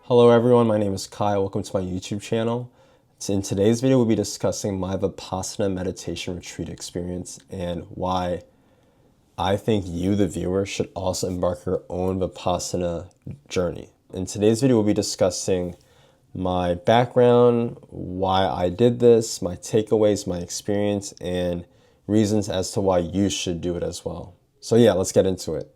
Hello everyone, my name is Kai. Welcome to my YouTube channel. In today's video, we'll be discussing my Vipassana Meditation Retreat experience and why I think you, the viewer, should also embark your own Vipassana journey. In today's video, we'll be discussing my background, why I did this, my takeaways, my experience, and reasons as to why you should do it as well. So yeah, let's get into it.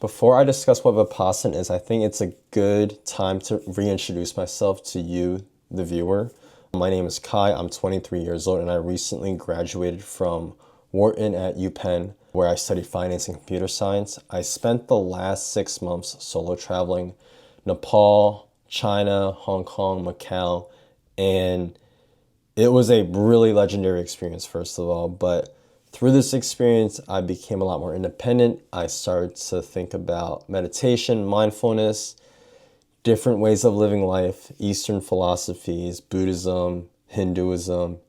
Before I discuss what Vipassana is, I think it's a good time to reintroduce myself to you, the viewer. My name is Kai, I'm 23 years old, and I recently graduated from Wharton at UPenn, where I studied finance and computer science. I spent the last 6 months solo traveling Nepal, China, Hong Kong, Macau, and it was a really legendary experience, first of all, but through this experience, I became a lot more independent. I started to think about meditation, mindfulness, different ways of living life, Eastern philosophies, Buddhism, Hinduism,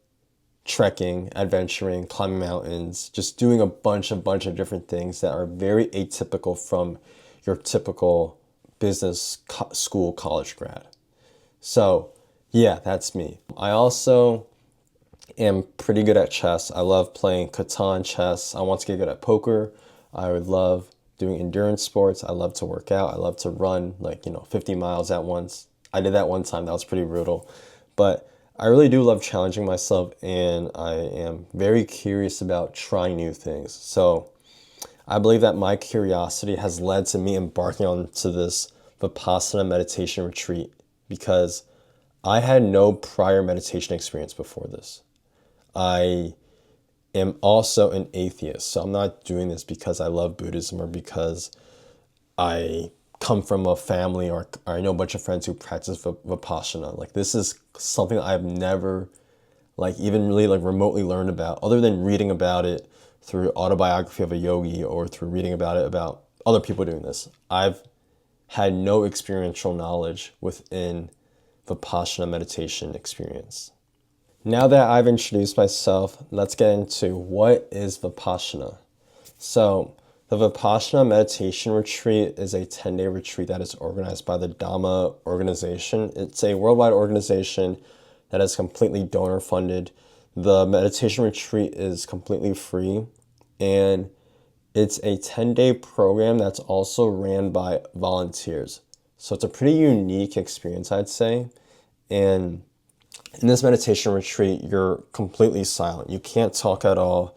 trekking, adventuring, climbing mountains, just doing a bunch of different things that are very atypical from your typical business school college grad. So yeah, that's me. I also am pretty good at chess. I love playing Catan chess. I want to get good at poker. I would love doing endurance sports. I love to work out. I love to run 50 miles at once. I did that one time. That was pretty brutal. But I really do love challenging myself, and I am very curious about trying new things. So I believe that my curiosity has led to me embarking onto this Vipassana meditation retreat because I had no prior meditation experience before this. I am also an atheist, so I'm not doing this because I love Buddhism or because I come from a family or I know a bunch of friends who practice Vipassana. Like, this is something I've never even really remotely learned about, other than reading about it through Autobiography of a Yogi or through reading about it about other people doing this. I've had no experiential knowledge within Vipassana meditation experience. Now that I've introduced myself, let's get into what is Vipassana. So the Vipassana Meditation Retreat is a 10-day retreat that is organized by the Dhamma organization. It's a worldwide organization that is completely donor funded. The meditation retreat is completely free, and it's a 10-day program that's also ran by volunteers. So it's a pretty unique experience, I'd say. And in this meditation retreat, you're completely silent. You can't talk at all.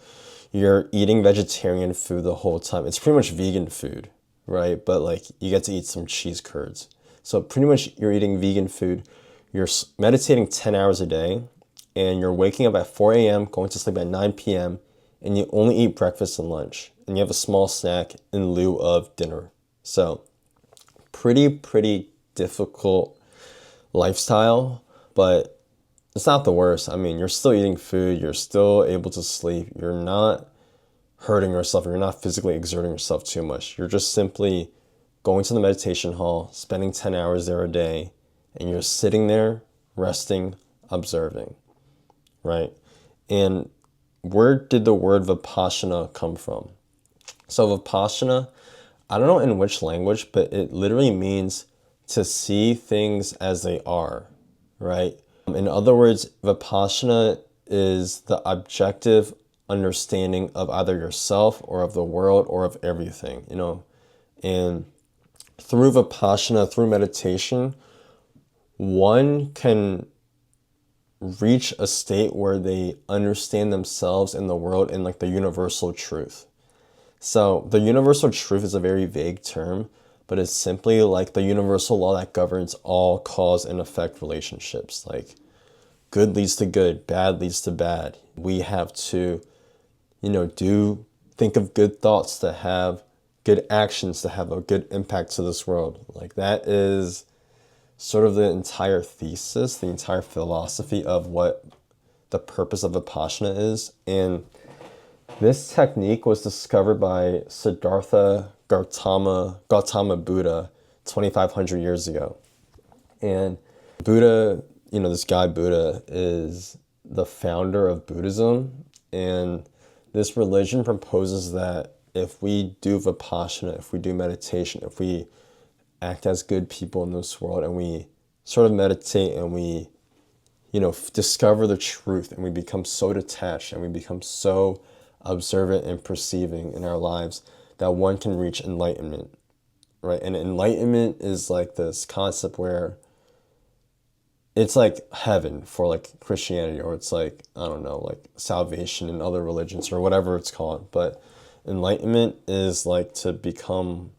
You're eating vegetarian food the whole time. It's pretty much vegan food, right? But you get to eat some cheese curds. So pretty much you're eating vegan food. You're meditating 10 hours a day, and you're waking up at 4 a.m., going to sleep at 9 p.m., and you only eat breakfast and lunch. And you have a small snack in lieu of dinner. So pretty difficult lifestyle, but it's not the worst. I mean, you're still eating food, you're still able to sleep, you're not hurting yourself, you're not physically exerting yourself too much. You're just simply going to the meditation hall, spending 10 hours there a day, and you're sitting there, resting, observing, right? And where did the word Vipassana come from? So Vipassana, I don't know in which language, but it literally means to see things as they are, right? In other words, Vipassana is the objective understanding of either yourself or of the world or of everything, And through Vipassana, through meditation, one can reach a state where they understand themselves and the world in the universal truth. So the universal truth is a very vague term, but it's simply the universal law that governs all cause and effect relationships. Good leads to good, bad leads to bad. We have to, think of good thoughts to have good actions to have a good impact to this world. That is sort of the entire thesis, the entire philosophy of what the purpose of Vipassana is. And this technique was discovered by Siddhartha Gautama Buddha 2,500 years ago. And Buddha, this guy Buddha is the founder of Buddhism. And this religion proposes that if we do Vipassana, if we do meditation, if we act as good people in this world, and we sort of meditate, and we, discover the truth, and we become so detached, and we become so observant and perceiving in our lives that one can reach enlightenment, right? And enlightenment is like this concept where it's like heaven for like Christianity, or it's like, I don't know, like salvation in other religions or whatever it's called. But enlightenment is like to become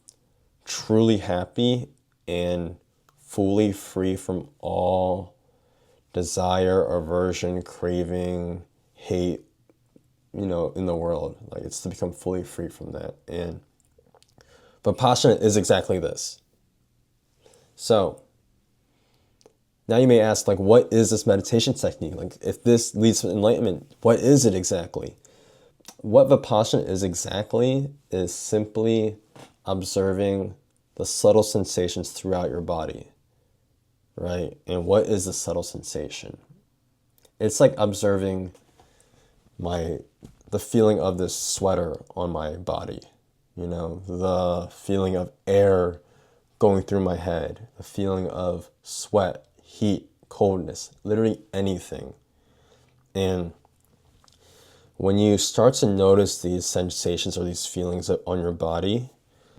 truly happy and fully free from all desire, aversion, craving, hate, in the world. Like, it's to become fully free from that. And Vipassana is exactly this. So now you may ask, like, what is this meditation technique? Like, if this leads to enlightenment, what is it exactly? What Vipassana is exactly is simply observing the subtle sensations throughout your body, right? And what is the subtle sensation? It's like observing the feeling of this sweater on my body, the feeling of air going through my head, the feeling of sweat, heat, coldness, literally anything. And when you start to notice these sensations or these feelings on your body,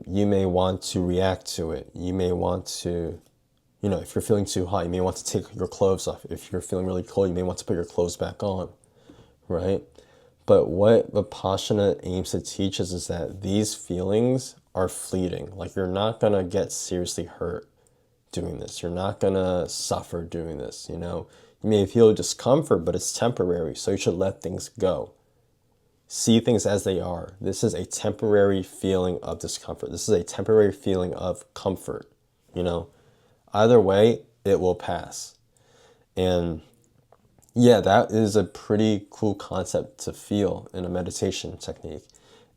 you may want to react to it. You may want to, if you're feeling too hot, you may want to take your clothes off. If you're feeling really cold, you may want to put your clothes back on, right? But what Vipassana aims to teach us is that these feelings are fleeting. Like, you're not going to get seriously hurt doing this. You're not going to suffer doing this, You may feel discomfort, but it's temporary, so you should let things go. See things as they are. This is a temporary feeling of discomfort. This is a temporary feeling of comfort, Either way, it will pass. And yeah, that is a pretty cool concept to feel in a meditation technique.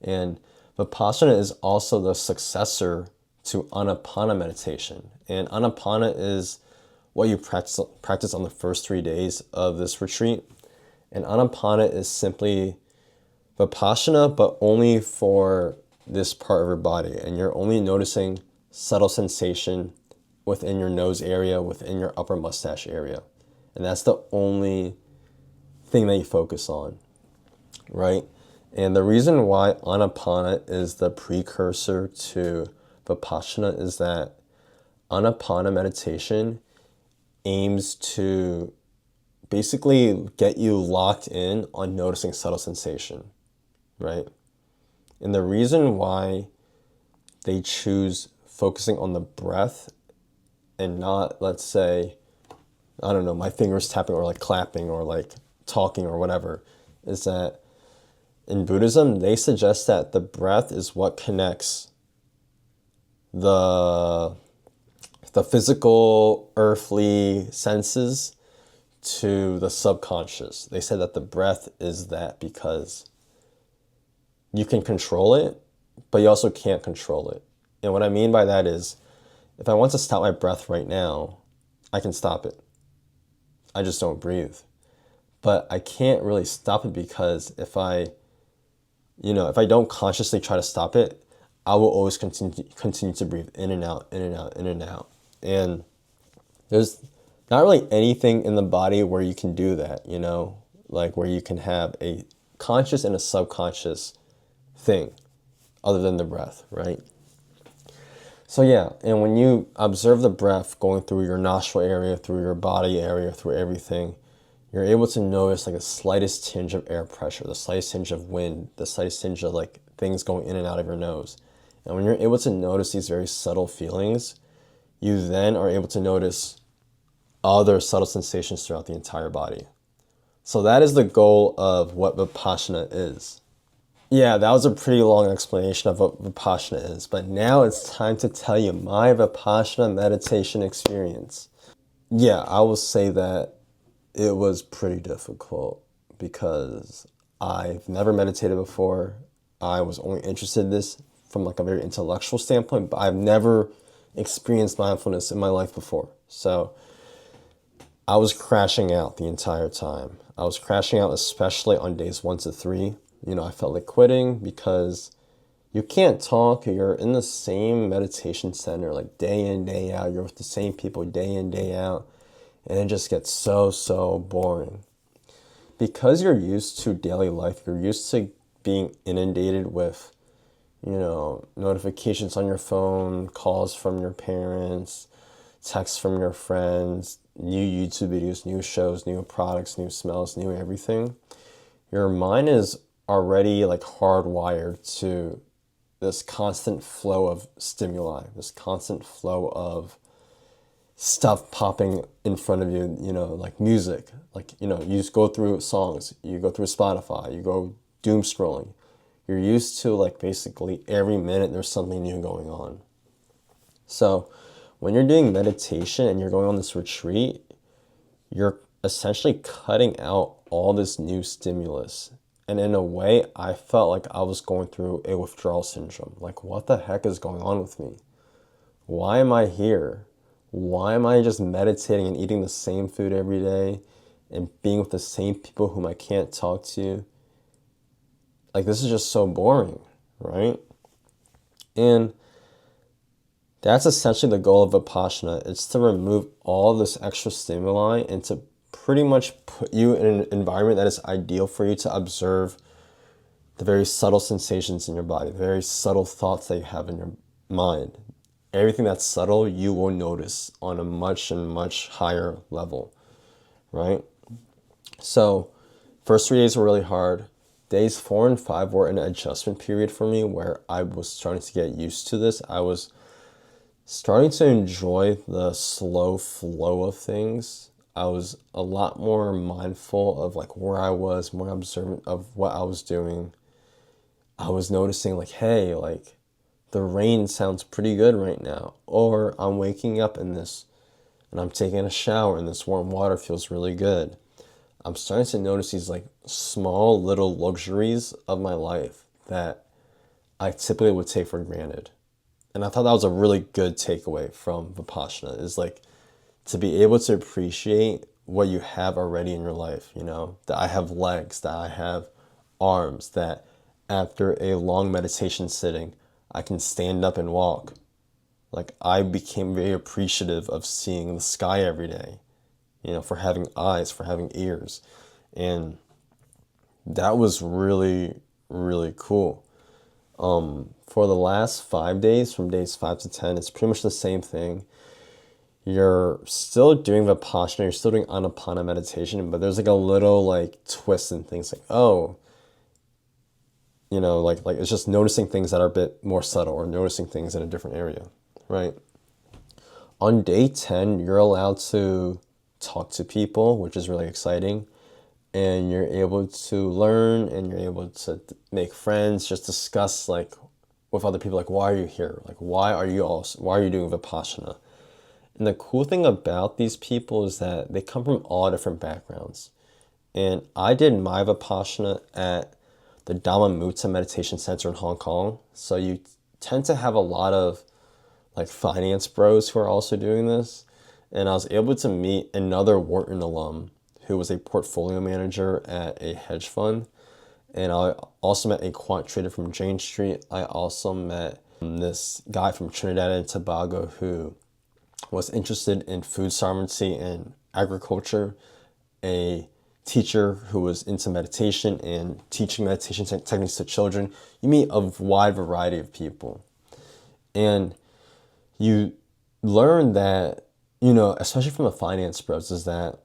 And Vipassana is also the successor to Anapana meditation. And Anapana is what you practice on the first 3 days of this retreat. And Anapana is simply Vipassana, but only for this part of your body. And you're only noticing subtle sensation within your nose area, within your upper mustache area. And that's the only thing that you focus on, right? And the reason why Anapana is the precursor to Vipassana is that Anapana meditation aims to basically get you locked in on noticing subtle sensation, right? And the reason why they choose focusing on the breath and not, let's say, I don't know, my fingers tapping or like clapping or like talking or whatever, is that in Buddhism, they suggest that the breath is what connects the physical, earthly senses to the subconscious. They say that the breath is that because you can control it, but you also can't control it. And what I mean by that is, if I want to stop my breath right now, I can stop it. I just don't breathe. But I can't really stop it because if I don't consciously try to stop it, I will always continue to breathe in and out, in and out, in and out. And there's not really anything in the body where you can do that, like where you can have a conscious and a subconscious thing other than the breath, right? So yeah, and when you observe the breath going through your nostril area, through your body area, through everything, you're able to notice like the slightest tinge of air pressure, the slightest tinge of wind, the slightest tinge of like things going in and out of your nose. And when you're able to notice these very subtle feelings, you then are able to notice other subtle sensations throughout the entire body. So that is the goal of what Vipassana is. Yeah, that was a pretty long explanation of what Vipassana is, but now it's time to tell you my Vipassana meditation experience. Yeah, I will say that it was pretty difficult because I've never meditated before. I was only interested in this from like a very intellectual standpoint, but I've never experienced mindfulness in my life before. So I was crashing out the entire time. I was crashing out, especially on days 1 to 3. I felt like quitting because, you can't talk. You're in the same meditation center like day in, day out. You're with the same people day in, day out. And it just gets so boring. Because you're used to daily life, you're used to being inundated with, notifications on your phone, calls from your parents, texts from your friends, new YouTube videos, new shows, new products, new smells, new everything. Your mind is already like hardwired to this constant flow of stimuli, this constant flow of stuff popping in front of you, like music. Like, you just go through songs, you go through Spotify, you go doom scrolling. You're used to like basically every minute there's something new going on. So when you're doing meditation and you're going on this retreat, you're essentially cutting out all this new stimulus. And in a way, I felt like I was going through a withdrawal syndrome. Like, what the heck is going on with me? Why am I here? Why am I just meditating and eating the same food every day and being with the same people whom I can't talk to? Like, this is just so boring, right? And that's essentially the goal of Vipassana. It's to remove all this extra stimuli and to pretty much put you in an environment that is ideal for you to observe the very subtle sensations in your body, the very subtle thoughts that you have in your mind. Everything that's subtle, you will notice on a much higher level, right? So, first 3 days were really hard. Days 4 and 5 were an adjustment period for me where I was starting to get used to this. I was starting to enjoy the slow flow of things. I was a lot more mindful of like where I was, more observant of what I was doing. I was noticing like, hey, like the rain sounds pretty good right now. Or I'm waking up in this and I'm taking a shower and this warm water feels really good. I'm starting to notice these like small little luxuries of my life that I typically would take for granted. And I thought that was a really good takeaway from Vipassana, is like to be able to appreciate what you have already in your life, that I have legs, that I have arms, that after a long meditation sitting, I can stand up and walk. Like, I became very appreciative of seeing the sky every day, for having eyes, for having ears. And that was really, really cool. For the last 5 days, from days 5 to 10, it's pretty much the same thing. You're still doing Vipassana, you're still doing Anapana meditation, but there's like a little like twist in things, like, like it's just noticing things that are a bit more subtle or noticing things in a different area, right? On day 10, you're allowed to talk to people, which is really exciting. And you're able to learn and you're able to make friends, just discuss like with other people, like, why are you here? Like, why are you doing Vipassana? And the cool thing about these people is that they come from all different backgrounds. And I did my Vipassana at the Dhammamutta Meditation Center in Hong Kong. So you tend to have a lot of like finance bros who are also doing this. And I was able to meet another Wharton alum who was a portfolio manager at a hedge fund. And I also met a quant trader from Jane Street. I also met this guy from Trinidad and Tobago who was interested in food sovereignty and agriculture, a teacher who was into meditation and teaching meditation techniques to children. You meet a wide variety of people. And you learn that, especially from the finance bros, is that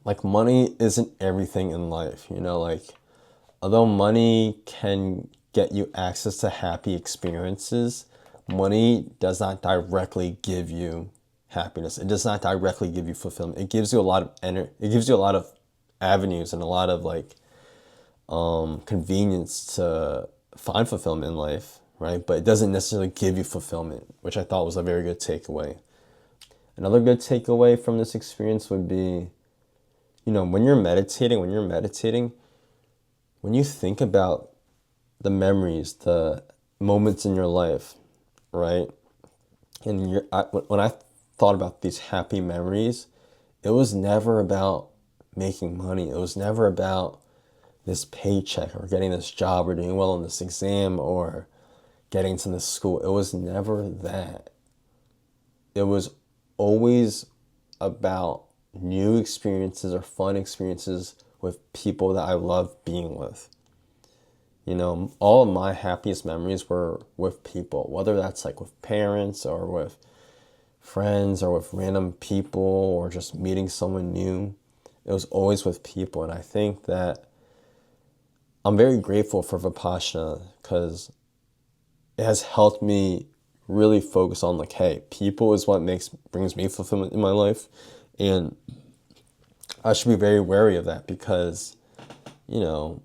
like money isn't everything in life, like although money can get you access to happy experiences, money does not directly give you happiness. It does not directly give you fulfillment. It gives you a lot of it gives you a lot of avenues and a lot of like convenience to find fulfillment in life, right? But it doesn't necessarily give you fulfillment, which I thought was a very good takeaway. Another good takeaway from this experience would be, when you're meditating, when you think about the memories, the moments in your life, right? And when I thought about these happy memories, it was never about making money. It was never about this paycheck or getting this job or doing well on this exam or getting to this school. It was never that. It was always about new experiences or fun experiences with people that I love being with. You know, all of my happiest memories were with people, whether that's like with parents or with friends or with random people or just meeting someone new. It was always with people. And I think that I'm very grateful for Vipassana because it has helped me really focus on like, hey, people is what brings me fulfillment in my life. And I should be very wary of that because, you know,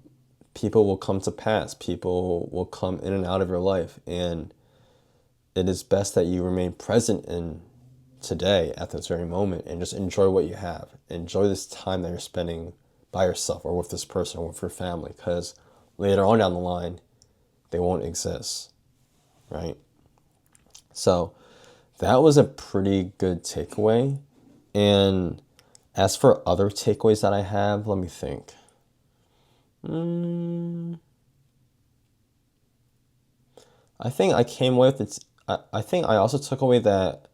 people will come to pass. People will come in and out of your life. And it is best that you remain present in today at this very moment and just enjoy what you have. Enjoy this time that you're spending by yourself or with this person or with your family, because later on down the line, they won't exist, right? So that was a pretty good takeaway. And as for other takeaways that I have, let me think. I think I came away with it. I think I also took away that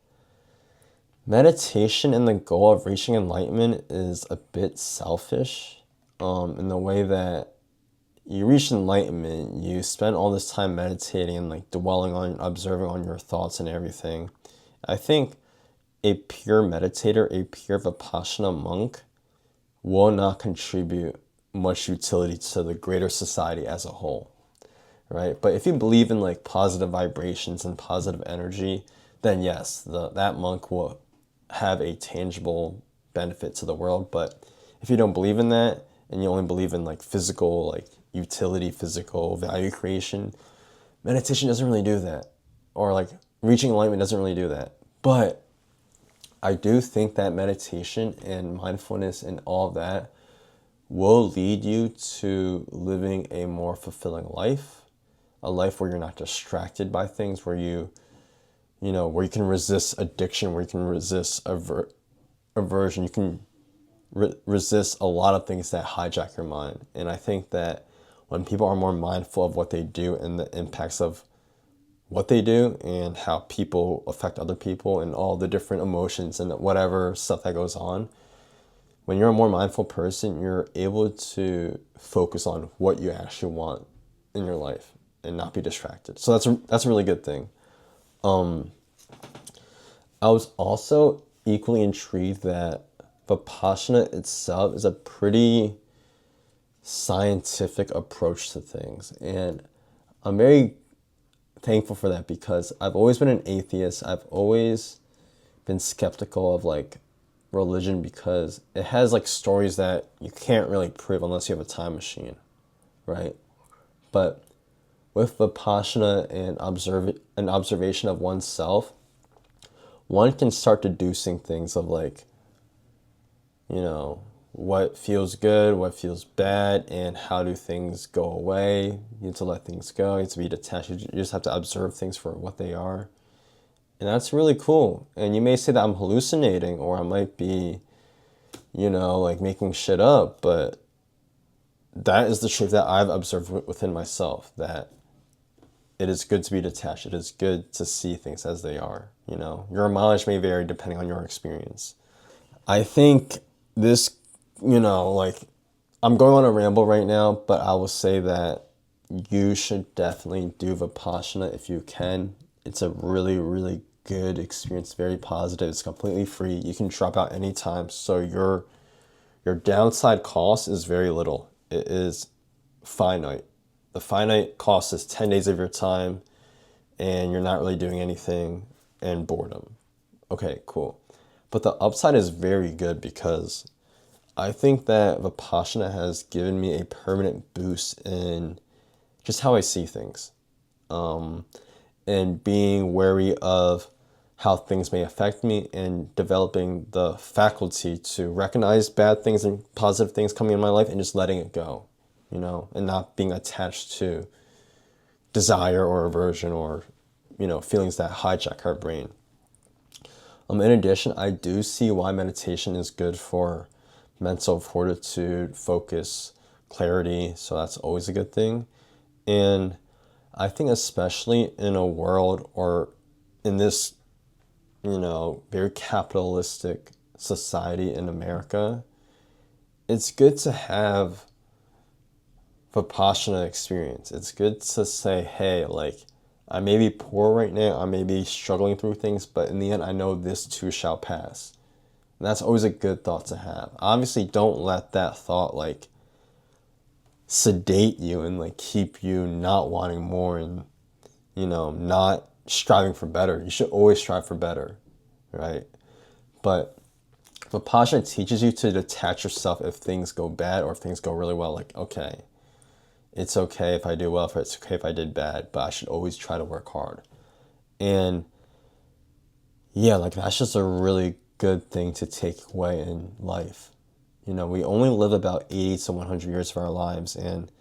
meditation and the goal of reaching enlightenment is a bit selfish, in the way that you reach enlightenment, you spend all this time meditating and like dwelling on, observing on your thoughts and everything. I think a pure meditator, a pure Vipassana monk will not contribute much utility to the greater society as a whole, right? But if you believe in like positive vibrations and positive energy, then yes, that monk will have a tangible benefit to the world. But if you don't believe in that and you only believe in like physical, like utility, physical value creation, meditation doesn't really do that. Or like reaching enlightenment doesn't really do that. But I do think that meditation and mindfulness and all of that will lead you to living a more fulfilling life, a life where you're not distracted by things, where where you can resist addiction, where you can resist aversion, you can resist a lot of things that hijack your mind. And I think that when people are more mindful of what they do and the impacts of what they do and how people affect other people and all the different emotions and whatever stuff that goes on, when you're a more mindful person, you're able to focus on what you actually want in your life and not be distracted. So that's a really good thing. I was also equally intrigued that Vipassana itself is a pretty scientific approach to things. And I'm very thankful for that because I've always been an atheist. I've always been skeptical of like religion because it has like stories that you can't really prove unless you have a time machine, right? But with Vipassana and an observation of oneself, one can start deducing things of like, what feels good, what feels bad, and how do things go away. You need to let things go. You need to be detached. You just have to observe things for what they are. And that's really cool. And you may say that I'm hallucinating or I might be, like making shit up, but that is the truth that I've observed within myself, that it is good to be detached. It is good to see things as they are. Your mileage may vary depending on your experience. I think this, I'm going on a ramble right now, but I will say that you should definitely do Vipassana if you can. It's a really, really good experience, very positive. It's completely free. You can drop out anytime. So your downside cost is very little. It is finite. The finite cost is 10 days of your time and you're not really doing anything and boredom. Okay, cool. But the upside is very good because I think that Vipassana has given me a permanent boost in just how I see things. And being wary of how things may affect me and developing the faculty to recognize bad things and positive things coming in my life and just letting it go, and not being attached to desire or aversion or, feelings that hijack our brain. In addition, I do see why meditation is good for mental fortitude, focus, clarity. So that's always a good thing. And I think especially in a world or in this, very capitalistic society in America, it's good to have Vipassana experience. It's good to say, hey, like, I may be poor right now, I may be struggling through things, but in the end, I know this too shall pass. And that's always a good thought to have. Obviously, don't let that thought, like, sedate you and, like, keep you not wanting more and, not striving for better. You should always strive for better, right? But Vipassana teaches you to detach yourself if things go bad or if things go really well. Like, okay, it's okay if I do well, if it's okay if I did bad, but I should always try to work hard. And yeah, like that's just a really good thing to take away in life. We only live about 80 to 100 years of our lives. And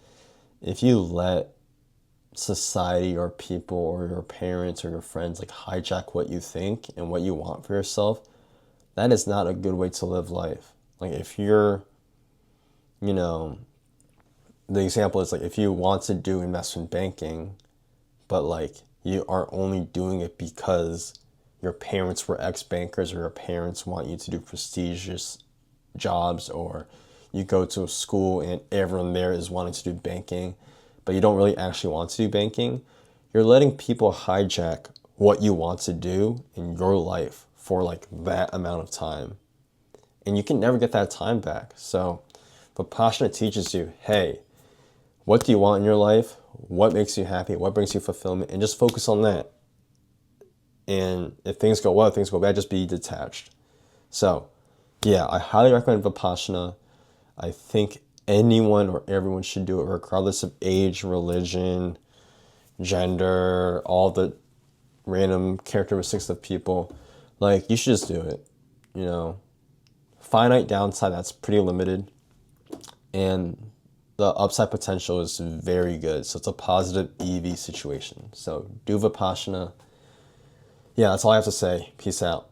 if you let society or people or your parents or your friends like hijack what you think and what you want for yourself, that is not a good way to live life. Like if you're, the example is like if you want to do investment banking, but like you are only doing it because your parents were ex-bankers or your parents want you to do prestigious jobs, or you go to a school and everyone there is wanting to do banking, but you don't really actually want to do banking, you're letting people hijack what you want to do in your life for like that amount of time. And you can never get that time back. So Vipassana teaches you, hey, what do you want in your life? What makes you happy? What brings you fulfillment? And just focus on that. And if things go well, if things go bad, just be detached. So yeah, I highly recommend Vipassana. I think anyone or everyone should do it regardless of age, religion, gender, all the random characteristics of people. Like, you should just do it. Finite downside, that's pretty limited. And the upside potential is very good. So it's a positive EV situation. So do Vipassana. Yeah, that's all I have to say. Peace out.